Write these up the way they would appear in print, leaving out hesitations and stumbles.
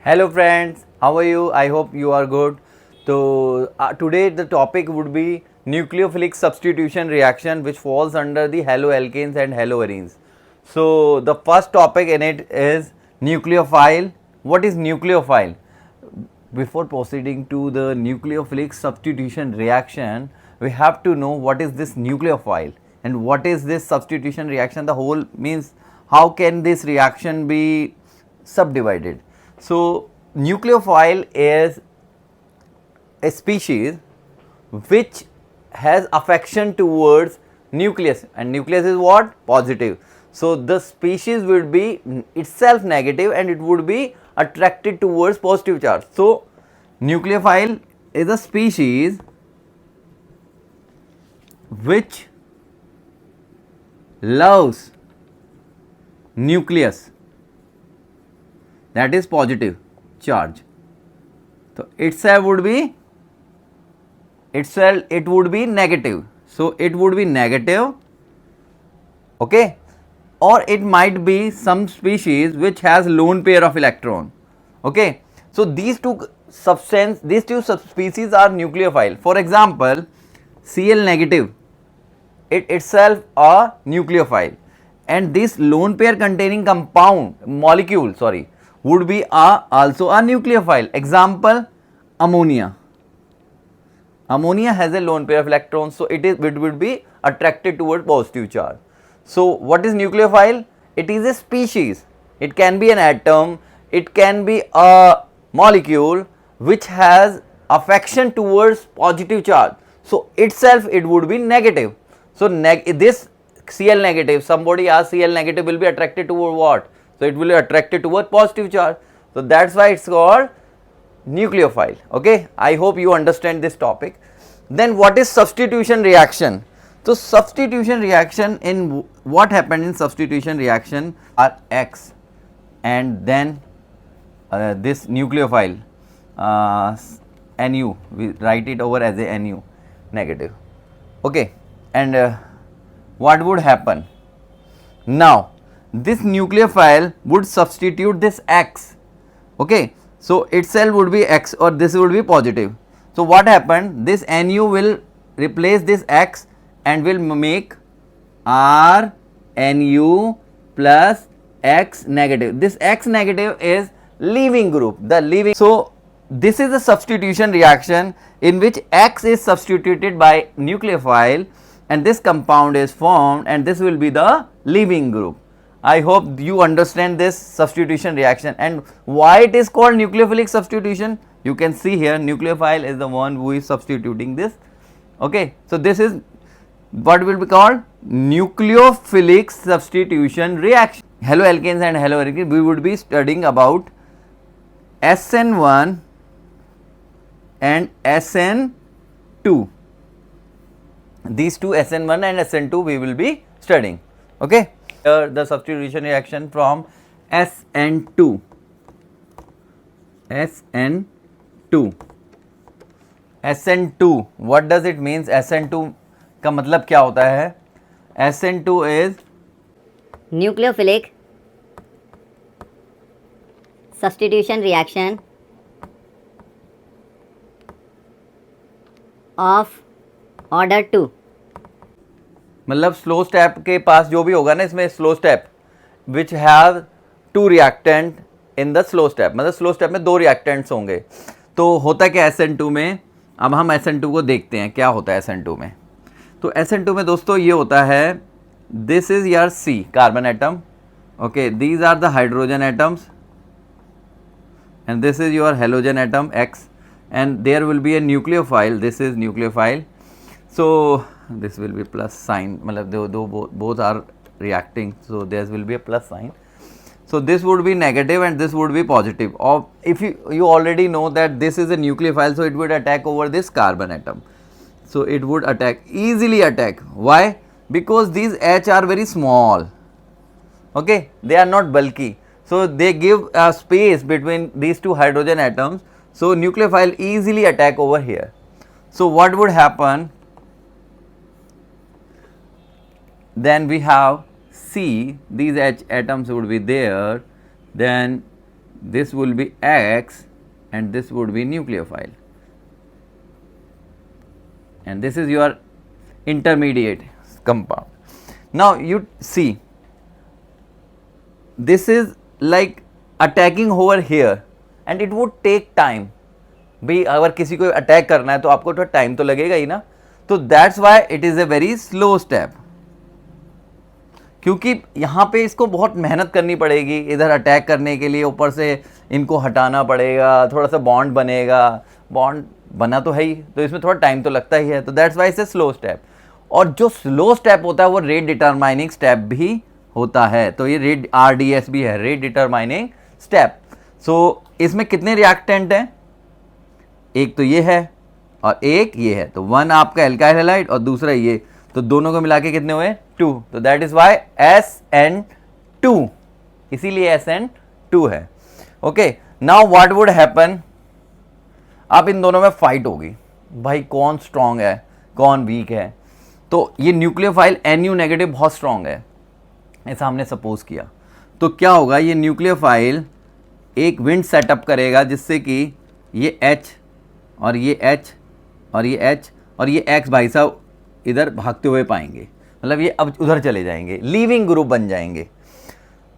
Hello friends, how are you? I hope you are good. So today the topic would be nucleophilic substitution reaction, which falls under the haloalkanes and haloarenes. So the first topic in it is nucleophile. What is nucleophile? Before proceeding to the nucleophilic substitution reaction, we have to know what is this nucleophile and what is this substitution reaction. The whole means how can this reaction be subdivided. So nucleophile is a species which has affection towards nucleus, and nucleus is what? Positive. So the species would be itself negative and it would be attracted towards positive charge. So nucleophile is a species which loves nucleus, that is positive charge. So itself would be negative. So it would be negative, okay, or it might be some species which has lone pair of electron, okay. So these two subspecies are nucleophile. For example, Cl negative, it itself a nucleophile, and this lone pair containing molecule would be also a nucleophile. Example, ammonia. Ammonia has a lone pair of electrons, so it would be attracted toward positive charge. So what is nucleophile? It is a species. It can be an atom, it can be a molecule which has affection towards positive charge. So itself it would be negative. So this Cl negative, somebody asks Cl negative will be attracted toward what? So it will be attracted toward positive charge. So that's why it's called nucleophile. Okay, I hope you understand this topic. Then what is substitution reaction? So substitution reaction, in what happened in substitution reaction are X and then this nucleophile Nu, we write it over as a Nu negative, okay. And what would happen? Now this nucleophile would substitute this X, okay. So itself would be X or this would be positive. So what happened? This Nu will replace this X and will make RNu plus X negative. This X negative is leaving group, So this is a substitution reaction in which X is substituted by nucleophile and this compound is formed, and this will be the leaving group. I hope you understand this substitution reaction. And why it is called nucleophilic substitution? You can see here nucleophile is the one who is substituting this, okay. So this is what will be called nucleophilic substitution reaction. Haloalkanes and haloarenes, we would be studying about SN1 and SN2. These two, SN1 and SN2, we will be studying, okay. The substitution reaction from SN2. SN2, what does it means? SN2 का मतलब क्या होता है? SN2 is nucleophilic substitution reaction of order 2. मतलब slow step के पास जो भी होगा ना, इसमें slow step which have two reactant in the slow step, मतलब स्लो स्टेप में दो रिएक्टेंट्स होंगे. तो होता क्या SN2 में? अब हम SN2 को देखते हैं क्या होता है SN2 में. तो SN2 में दोस्तों ये होता है, this is your C carbon atom, okay, these are the hydrogen atoms and this is your halogen atom X, and there will be a nucleophile, this is nucleophile. So this will be plus sign, matlab both are reacting, so there will be a plus sign. So this would be negative and this would be positive. Or if you already know that this is a nucleophile, so it would attack over this carbon atom. So it would easily attack. Why? Because these H are very small, okay, they are not bulky. So they give a space between these two hydrogen atoms. So nucleophile easily attack over here. So what would happen? Then we have C, these H atoms would be there, then this will be X and this would be nucleophile, and this is your intermediate compound. Now you see, this is like attacking over here and it would take time. भाई अगर किसी को attack करना है तो आपको थोड़ा time तो लगेगा ही ना, तो that's why it is a very slow step, क्योंकि यहाँ पे इसको बहुत मेहनत करनी पड़ेगी इधर अटैक करने के लिए, ऊपर से इनको हटाना पड़ेगा, थोड़ा सा बॉन्ड बनेगा, बॉन्ड बना तो है ही, तो इसमें थोड़ा टाइम तो लगता ही है, तो that's why it's a slow step. और जो स्लो स्टेप होता है वो रेट डिटरमाइनिंग स्टेप भी होता है, तो ये रेट RDS भी है, रेट डिटरमाइनिंग स्टेप। सो इसमें कितने रिएक्टेंट हैं, एक तो ये है और एक ये है, तो वन आपका एल्काइल हैलाइड और दूसरा ये, तो दोनों को मिला के कितने हुए 2, तो दैट इज वाई SN2, इसीलिए SN2 है। Okay, now what would happen, अब इन दोनों में फाइट होगी, भाई कौन स्ट्रांग है कौन वीक है। तो ये न्यूक्लियोफाइल Nu नेगेटिव बहुत स्ट्रांग है, ऐसा हमने सपोज किया, तो क्या होगा, ये न्यूक्लियोफाइल एक विंड सेटअप करेगा जिससे कि ये H और ये H और ये H और ये X भाई साहब इधर भागते हुए पाएंगे, मतलब ये अब उधर चले जाएंगे, लीविंग ग्रुप बन जाएंगे।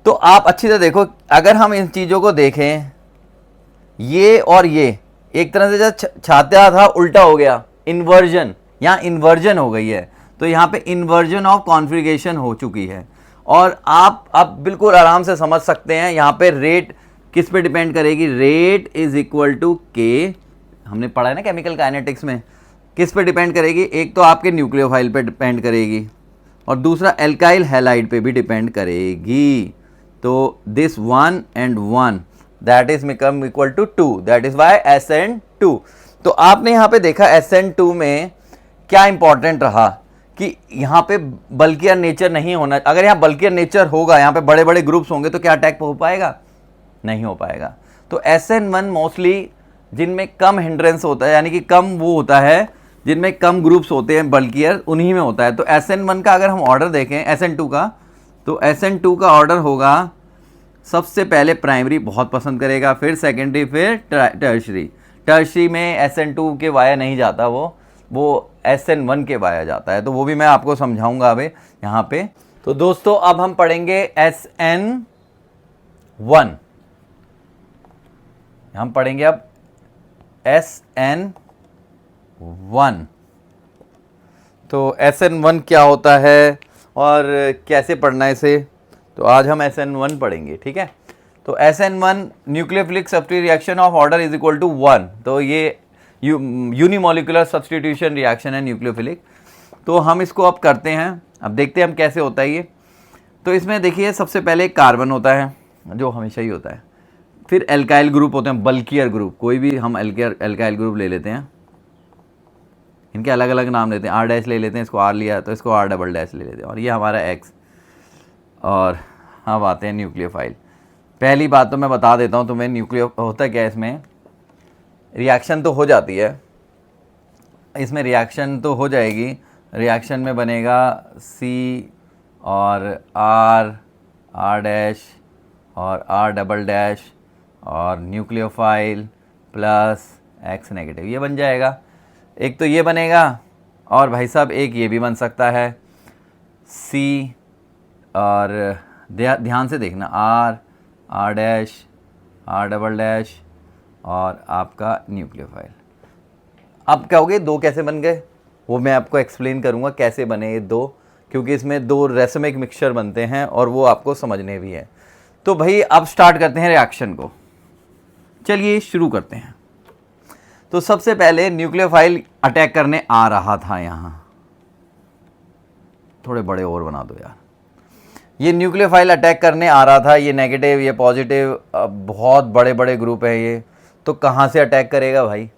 तो आप अच्छी तरह देखो, अगर हम इन चीज़ों को देखें, ये और ये एक तरह से जब छात्या था उल्टा हो गया, इन्वर्जन, यहाँ इन्वर्जन हो गई है, तो यहाँ पे इन्वर्जन ऑफ कॉन्फ़िगरेशन हो चुकी है। और आप अब बिल्कुल आराम से समझ सकते हैं यहाँ पे रेट किस पे डिपेंड करेगी, रेट इज इक्वल टू के, हमने पढ़ा है ना केमिकल काइनेटिक्स में, किस पे डिपेंड करेगी, एक तो आपके न्यूक्लियोफाइल पे डिपेंड करेगी और दूसरा एल्काइल हैलाइड पे भी डिपेंड करेगी। तो this 1 and 1 that is become equal to 2, that is why SN2। तो आपने यहाँ पे देखा SN2 में क्या इंपॉर्टेंट रहा कि यहाँ पे बल्कियर नेचर नहीं होना, अगर यहाँ बल्कियर नेचर होगा, यहाँ पे बड़े बड़े ग्रुप्स होंगे तो क्या अटैक हो पाएगा, नहीं हो पाएगा। तो SN1 मोस्टली जिनमें कम हिंड्रेंस होता है, यानी कि कम वो होता है जिनमें कम ग्रुप्स होते हैं बल्कियर, उन्हीं में होता है। तो SN1 का अगर हम ऑर्डर देखें SN2 का, तो SN2 का ऑर्डर होगा सबसे पहले प्राइमरी बहुत पसंद करेगा, फिर सेकेंडरी, फिर टर्शरी। टर्शरी में SN2 के वाया नहीं जाता, वो SN1 के वाया जाता है, तो वो भी मैं आपको समझाऊंगा अभी यहाँ पे। तो दोस्तों अब हम पढ़ेंगे SN1, हम पढ़ेंगे अब SN1। तो SN1 क्या होता है और कैसे पढ़ना है इसे, तो आज हम SN1 पढ़ेंगे, ठीक है। तो SN1 nucleophilic substitution reaction of order is equal to 1, तो ये यूनिमोलिकुलर सब्स्टिट्यूशन रिएक्शन है न्यूक्लियोफिलिक। तो हम इसको अब करते हैं, अब देखते हैं हम कैसे होता है ये। तो इसमें देखिए सबसे पहले कार्बन होता है जो हमेशा ही होता है, फिर एल्काइल ग्रुप होते हैं, बल्कियर ग्रुप, कोई भी हम एल्काइल ग्रुप ले लेते हैं, इनके अलग अलग नाम लेते हैं, R' ले लेते हैं, इसको R लिया तो इसको R" ले लेते हैं, और ये हमारा X। और अब आते हैं न्यूक्लियोफाइल। पहली बात तो मैं बता देता हूँ तुम्हें, न्यूक्लियो होता क्या है, इसमें रिएक्शन तो हो जाती है, इसमें रिएक्शन तो हो जाएगी, रिएक्शन में बनेगा C और R' और R" और न्यूक्लियोफाइल प्लस X नेगेटिव, ये बन जाएगा। एक तो ये बनेगा और भाई साहब एक ये भी बन सकता है C, और ध्यान से देखना R' और आपका न्यूक्लियोफाइल। अब क्या हो गए, दो कैसे बन गए वो मैं आपको एक्सप्लेन करूँगा कैसे बने ये दो, क्योंकि इसमें दो रेसमिक मिक्सचर बनते हैं और वो आपको समझने भी है। तो भाई अब स्टार्ट करते हैं रिएक्शन को, चलिए शुरू करते हैं। तो सबसे पहले न्यूक्लियोफाइल अटैक करने आ रहा था, यहाँ थोड़े बड़े और बना दो यार, ये न्यूक्लियोफाइल अटैक करने आ रहा था, ये नेगेटिव ये पॉजिटिव, बहुत बड़े बड़े ग्रुप है ये, तो कहाँ से अटैक करेगा भाई,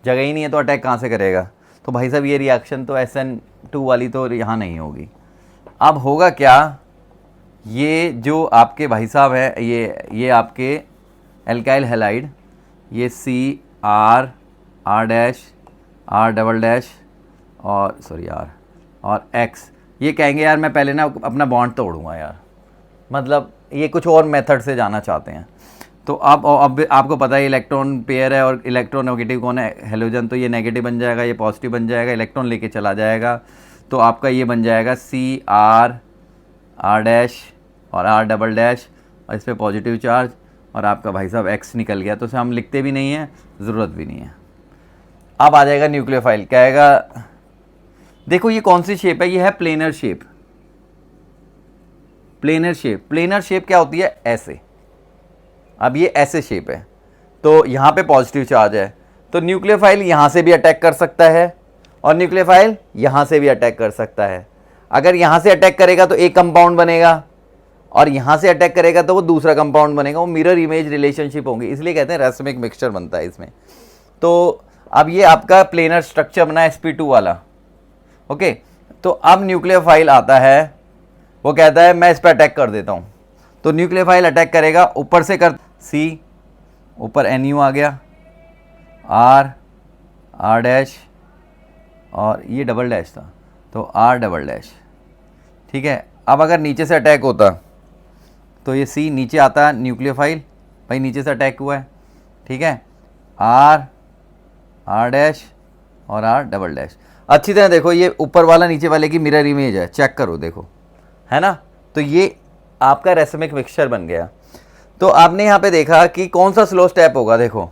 जगह ही नहीं है तो अटैक कहाँ से करेगा। तो भाई साहब ये रिएक्शन तो SN2 वाली तो यहाँ नहीं होगी। अब होगा क्या, ये जो आपके भाई साहब है, ये आपके एल्काइल हैलाइड, ये C R और X, ये कहेंगे यार मैं पहले ना अपना बॉन्ड तोड़ूंगा यार, मतलब ये कुछ और मेथड से जाना चाहते हैं। तो अब आपको पता है इलेक्ट्रॉन पेयर है और इलेक्ट्रॉन नेगेटिव कौन है, हेलोजन, तो ये नेगेटिव बन जाएगा, ये पॉजिटिव बन जाएगा, इलेक्ट्रॉन लेके चला जाएगा, तो आपका ये बन जाएगा CR और R और इस पर पॉजिटिव चार्ज, और आपका भाई साहब X निकल गया, तो उसे हम लिखते भी नहीं हैं, ज़रूरत भी नहीं है। अब आ जाएगा न्यूक्लियोफाइल, क्या आएगा, देखो ये कौन सी शेप है, ये है प्लेनर शेप। प्लेनर शेप क्या होती है, ऐसे। अब ये ऐसे शेप है, तो यहाँ पे पॉजिटिव चार्ज है, तो न्यूक्लियोफाइल यहाँ से भी अटैक कर सकता है और न्यूक्लियोफाइल यहाँ से भी अटैक कर सकता है। अगर यहाँ से अटैक करेगा तो एक कंपाउंड बनेगा, और यहाँ से अटैक करेगा तो वो दूसरा कंपाउंड बनेगा, वो मिरर इमेज रिलेशनशिप होंगी, इसलिए कहते हैं रैसमिक मिक्सचर बनता है इसमें। तो अब ये आपका प्लेनर स्ट्रक्चर बना sp2 वाला। ओके, तो अब न्यूक्लियोफाइल आता है, वो कहता है मैं इस पर अटैक कर देता हूँ, तो न्यूक्लियोफाइल अटैक करेगा, ऊपर से कर C, ऊपर NU आ गया, R और ये डबल डैश था, तो R। ठीक है, अब अगर नीचे से अटैक होता तो ये C नीचे आता है, न्यूक्लियोफाइल भाई नीचे से अटैक हुआ है, ठीक है, R और R। अच्छी तरह देखो, ये ऊपर वाला नीचे वाले की मिरर इमेज है, चेक करो देखो, है ना। तो ये आपका रैसमिक मिक्सचर बन गया। तो आपने यहाँ पे देखा कि कौन सा स्लो स्टेप होगा, देखो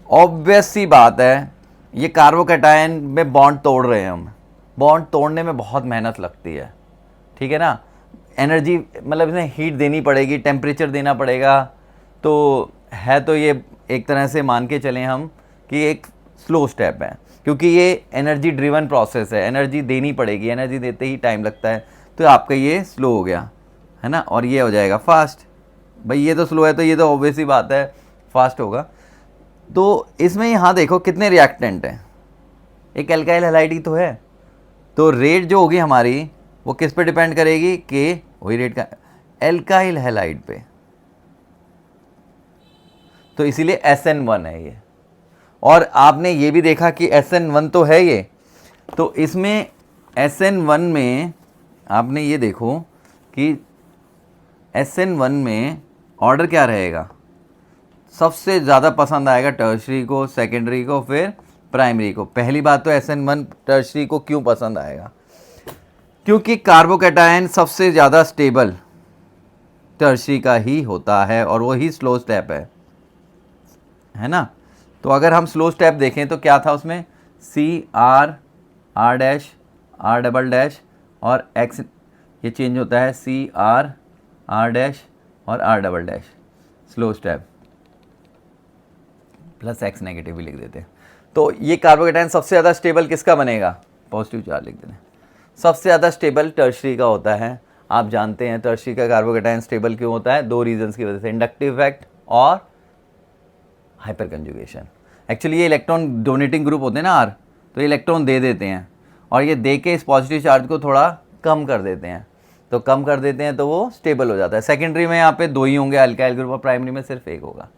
ऑब्वियस सी बात है, ये कार्बोकैटायन में बॉन्ड तोड़ रहे हैं हम, बॉन्ड तोड़ने में बहुत मेहनत लगती है, ठीक है ना, एनर्जी मतलब इसमें हीट देनी पड़ेगी, टेम्परेचर देना पड़ेगा, तो है तो ये एक तरह से मान के चलें हम कि एक स्लो स्टेप है, क्योंकि ये एनर्जी ड्रिवन प्रोसेस है, एनर्जी देनी पड़ेगी, एनर्जी देते ही टाइम लगता है, तो आपका ये स्लो हो गया, है ना, और ये हो जाएगा फास्ट। भाई ये तो स्लो है, तो ये तो ऑब्वियस ही बात है फास्ट होगा। तो इसमें यहाँ देखो कितने रिएक्टेंट हैं, एक एल्काइल हैलाइड ही तो है, तो रेट जो होगी हमारी वो किस पे डिपेंड करेगी, कि वही रेट का एल्काइल हैलाइड पे, तो इसीलिए SN1 है ये। और आपने ये भी देखा कि SN1 तो है ये, तो इसमें SN1 में आपने ये देखो कि SN1 में ऑर्डर क्या रहेगा, सबसे ज़्यादा पसंद आएगा टर्शरी को, सेकेंडरी को, फिर प्राइमरी को। पहली बात तो SN1 टर्शरी को क्यों पसंद आएगा, क्योंकि कार्बोकैटायन सबसे ज़्यादा स्टेबल टर्शरी का ही होता है और वो ही स्लो स्टेप है ना। तो अगर हम स्लो स्टेप देखें तो क्या था उसमें, CR R और X, ये चेंज होता है CR R और R, slow step plus X negative भी लिख देते हैं। तो ये कार्बोकैटायन सबसे ज़्यादा स्टेबल किसका बनेगा, पॉजिटिव चार्ज लिख देते हैं, सबसे ज़्यादा स्टेबल टर्शरी का होता है। आप जानते हैं टर्शरी का कार्बोकैटायन स्टेबल क्यों होता है, दो रीजंस की वजह से, इंडक्टिव इफेक्ट और हाइपर कंजुगेशन। एक्चुअली ये इलेक्ट्रॉन डोनेटिंग ग्रुप होते हैं ना R, तो ये इलेक्ट्रॉन दे देते हैं और ये दे के इस पॉजिटिव चार्ज को थोड़ा कम कर देते हैं, तो कम कर देते हैं तो वो स्टेबल हो जाता है। सेकेंडरी में यहाँ पे दो ही होंगे अल्काइल ग्रुप और प्राइमरी में सिर्फ एक होगा।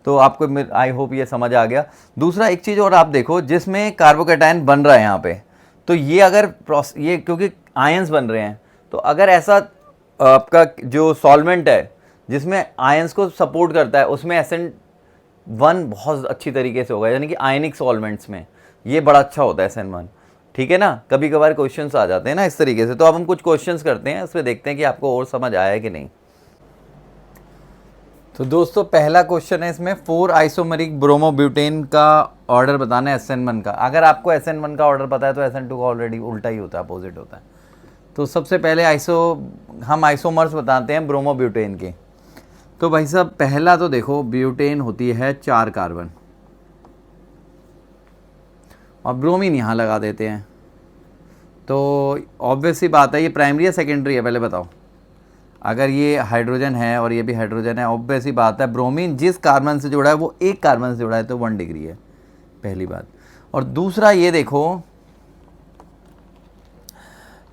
तो आपको आई होप ये समझ आ गया। दूसरा एक चीज़ और आप देखो, जिसमें कार्बोकैटायन बन रहा है यहाँ पे, तो ये अगर ये क्योंकि आयंस बन रहे हैं, तो अगर ऐसा आपका जो सॉल्वेंट है जिसमें आयंस को सपोर्ट करता है, उसमें SN1 बहुत अच्छी तरीके से होगा, यानी कि आयनिक सॉल्वेंट्स में ये बड़ा अच्छा होता है SN1, ठीक है ना। कभी कभार क्वेश्चंस आ जाते हैं ना इस तरीके से, तो अब हम कुछ क्वेश्चंस करते हैं, उसमें देखते हैं कि आपको और समझ आया है कि नहीं। तो दोस्तों पहला क्वेश्चन है इसमें, 4 आइसोमरिक ब्रोमोब्यूटेन का ऑर्डर बताना है SN1 का। अगर आपको SN1 का ऑर्डर पता है तो SN2 का ऑलरेडी उल्टा ही होता है, अपोजिट होता है। तो सबसे पहले हम आइसोमर्स बताते हैं ब्रोमोब्यूटेन के। तो भाई साहब पहला तो देखो, ब्यूटेन होती है 4 कार्बन और ब्रोमीन यहाँ लगा देते हैं, तो ऑब्वियस सी बात है ये प्राइमरी या सेकेंडरी है, पहले बताओ। अगर ये हाइड्रोजन है और ये भी हाइड्रोजन है, ऑब्वियस सी बात है ब्रोमीन जिस कार्बन से जुड़ा है वो एक कार्बन से जुड़ा है, तो 1 डिग्री है, पहली बात। और दूसरा ये देखो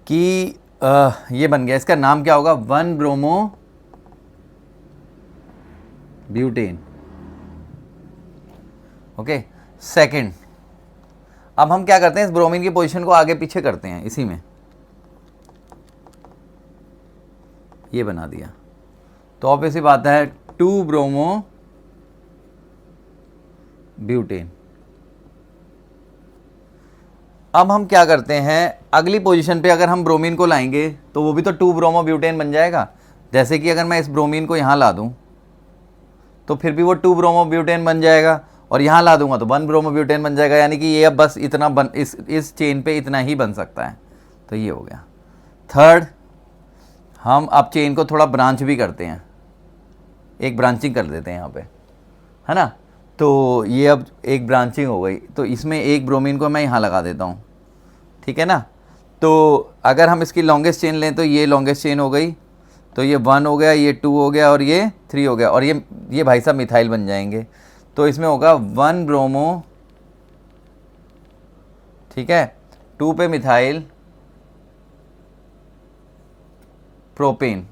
कि ये बन गया, इसका नाम क्या होगा, 1 ब्रोमो ब्यूटेन। ओके, सेकंड, अब हम क्या करते हैं, इस ब्रोमीन की पोजीशन को आगे पीछे करते हैं, इसी में ये बना दिया, तो ऑब्वियसली बात है 2 ब्रोमो ब्यूटेन। अब हम क्या करते हैं, अगली पोजीशन पे अगर हम ब्रोमीन को लाएंगे तो वो भी तो 2 ब्रोमो ब्यूटेन बन जाएगा। जैसे कि अगर मैं इस ब्रोमीन को यहाँ ला दूँ तो फिर भी वो 2 ब्रोमो ब्यूटेन बन जाएगा, और यहाँ ला दूंगा तो 1 ब्रोमो ब्यूटेन बन जाएगा। यानी कि ये अब बस इतना इस चेन पे इतना ही बन सकता है। तो ये हो गया। थर्ड, हम अब चेन को थोड़ा ब्रांच भी करते हैं, एक ब्रांचिंग कर देते हैं यहाँ पे, है ना। तो ये अब एक ब्रांचिंग हो गई, तो इसमें एक ब्रोमीन को मैं यहाँ लगा देता हूँ, ठीक है ना। तो अगर हम इसकी लॉन्गेस्ट चेन लें तो ये लॉन्गेस्ट चेन हो गई, तो ये 1 हो गया, ये 2 हो गया और ये 3 हो गया, और ये भाई साहब मिथाइल बन जाएंगे। तो इसमें होगा 1 ब्रोमो, ठीक है, 2 पे मिथाइल प्रोपेन,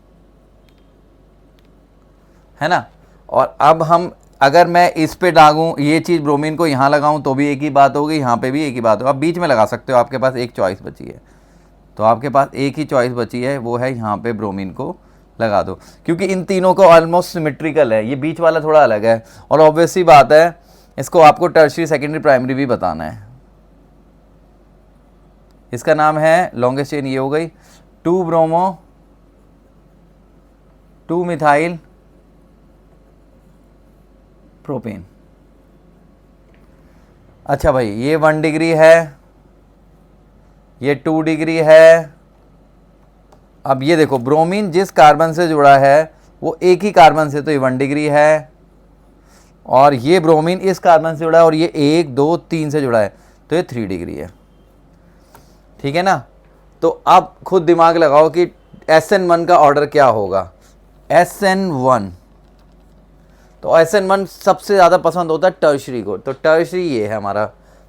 है ना। और अब हम अगर मैं इस पे डालूँ, ये चीज़ ब्रोमीन को यहाँ लगाऊँ तो भी एक ही बात होगी, यहाँ पे भी एक ही बात होगी। आप बीच में लगा सकते हो, आपके पास एक चॉइस बची है, तो आपके पास एक ही चॉइस बची है, वो है यहाँ पे ब्रोमीन को लगा दो, क्योंकि इन तीनों को ऑलमोस्ट सिमेट्रिकल है। ये बीच वाला थोड़ा अलग है, और ऑब्वियसली बात है इसको आपको टर्शियरी सेकेंडरी प्राइमरी भी बताना है। इसका नाम है लॉन्गेस्ट चेन, ये हो गई 2 ब्रोमो 2 मिथाइल प्रोपेन। अच्छा भाई, ये 1 डिग्री है, ये 2 डिग्री है। अब ये देखो, ब्रोमीन जिस कार्बन से जुड़ा है वो एक ही कार्बन से, तो ये 1 डिग्री है, और ये ब्रोमीन इस कार्बन से जुड़ा है और ये 1 2 3 से जुड़ा है, तो ये 3 डिग्री है, ठीक है ना। तो अब खुद दिमाग लगाओ कि SN1 का ऑर्डर क्या होगा। SN1, तो SN1 सबसे ज़्यादा पसंद होता है टर्शरी को, तो टर्शरी ये है हमारा।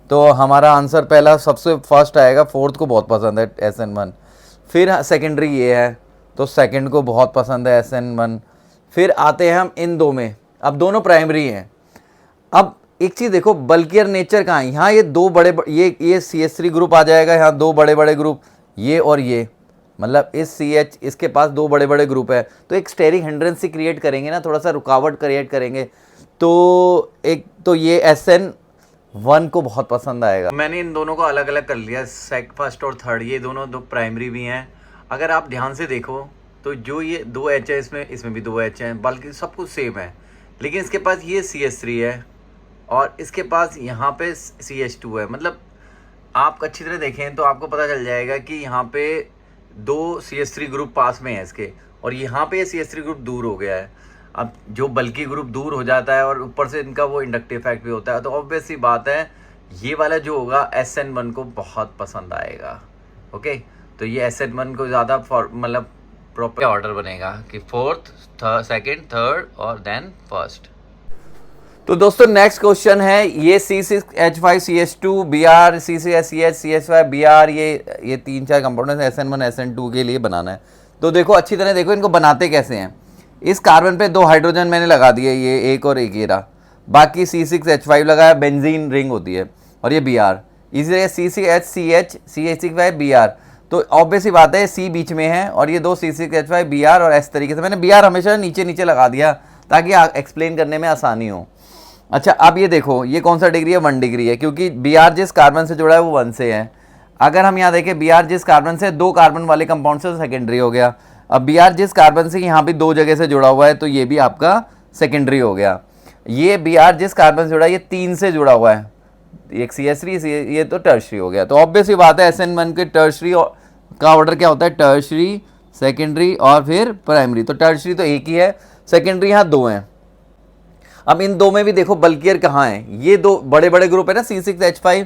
तो हमारा आंसर पहला सबसे फर्स्ट आएगा, 4th को बहुत पसंद है SN1। फिर सेकेंडरी ये है, तो सेकंड को बहुत पसंद है SN1। फिर आते हैं हम इन दो में, अब दोनों प्राइमरी हैं। अब एक चीज़ देखो, बल्कियर नेचर कहाँ है, यहाँ ये दो बड़े ये CH3 ग्रुप आ जाएगा, यहाँ दो बड़े बड़े ग्रुप, ये और ये, मतलब इस CH इसके पास दो बड़े बड़े ग्रुप है, तो एक स्टेरिक हिंड्रेंस क्रिएट करेंगे ना, थोड़ा सा रुकावट क्रिएट करेंगे। तो एक तो ये SN1 को बहुत पसंद आएगा। मैंने इन दोनों को अलग अलग कर लिया, फर्स्ट और थर्ड, ये दोनों दो प्राइमरी भी हैं। अगर आप ध्यान से देखो तो जो ये 2 H है, इसमें भी 2 H हैं, बल्कि सब कुछ सेम है, लेकिन इसके पास ये CH3 है और इसके पास यहाँ पे CH2 है। मतलब आप अच्छी तरह देखें तो आपको पता चल जाएगा कि यहाँ पे 2 CH3 ग्रुप पास में है इसके, और यहाँ पे CH3 ग्रुप दूर हो गया है। अब जो बल्कि ग्रुप दूर हो जाता है और ऊपर से इनका वो इंडक्टिव इफेक्ट भी होता है, तो ऑब्वियस सी बात है ये वाला जो होगा SN1 को बहुत पसंद आएगा। ओके, तो ये SN1 को ज़्यादा मतलब प्रॉपर ऑर्डर बनेगा कि 4th, 2nd, 3rd और देन 1st। तो दोस्तों नेक्स्ट क्वेश्चन है, ये C6H5CH2 Br C6HCH CH5 Br, ये 3-4 कंपाउंड SN1 SN2 के लिए बनाना है। तो देखो अच्छी तरह देखो इनको बनाते कैसे हैं। इस कार्बन पे 2 हाइड्रोजन मैंने लगा दिए, ये एक और एक ये रहा, बाकी C6H5 लगाया, बेंजीन रिंग होती है, और ये Br, इसी C6HCH CH5 Br। तो ऑब्वियस ही बात है C बीच में है और ये 2 C6H5 Br, और इस तरीके से मैंने Br हमेशा नीचे नीचे लगा दिया ताकि एक्सप्लेन करने में आसानी हो। अच्छा, अब ये देखो ये कौन सा डिग्री है, 1 डिग्री है, क्योंकि Br जिस कार्बन से जुड़ा है वो 1 से है। अगर हम यहाँ देखें Br जिस कार्बन से 2 कार्बन वाले कंपाउंड से, सेकेंडरी हो गया। अब Br जिस कार्बन से यहाँ भी 2 जगह से जुड़ा हुआ है, तो ये भी आपका सेकेंडरी हो गया। ये Br जिस कार्बन से जुड़ा है ये 3 से जुड़ा हुआ है, एक CH3, ये तो टर्शरी हो गया। तो ऑब्वियस ही बात है SN1 के टर्शरी का ऑर्डर क्या होता है, टर्शरी, सेकेंडरी और फिर प्राइमरी। तो टर्शरी तो एक ही है, सेकेंडरी यहाँ 2 हैं। अब इन 2 में भी देखो बल्कियर कहाँ है, ये 2 बड़े बड़े ग्रुप है ना, C6H5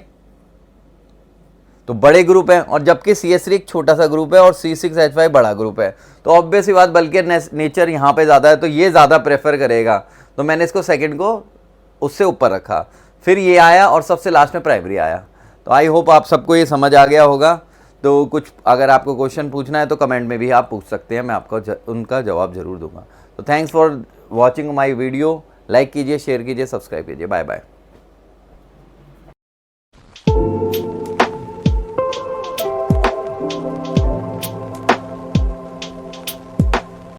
तो बड़े ग्रुप है, और जबकि CH3 एक छोटा सा ग्रुप है और C6H5 बड़ा ग्रुप है। तो ऑब्वियस ही बात बल्कियर नेचर यहाँ पे ज़्यादा है, तो ये ज़्यादा प्रेफर करेगा। तो मैंने इसको सेकंड को उससे ऊपर रखा, फिर ये आया और सबसे लास्ट में प्राइमरी आया। तो आई होप आप सबको ये समझ आ गया होगा। तो कुछ अगर आपको क्वेश्चन पूछना है तो कमेंट में भी आप पूछ सकते हैं, मैं आपको उनका जवाब ज़रूर दूंगा। तो thanks for watching my video, like कीजिए, शेयर कीजिए, सब्सक्राइब कीजिए। Bye bye.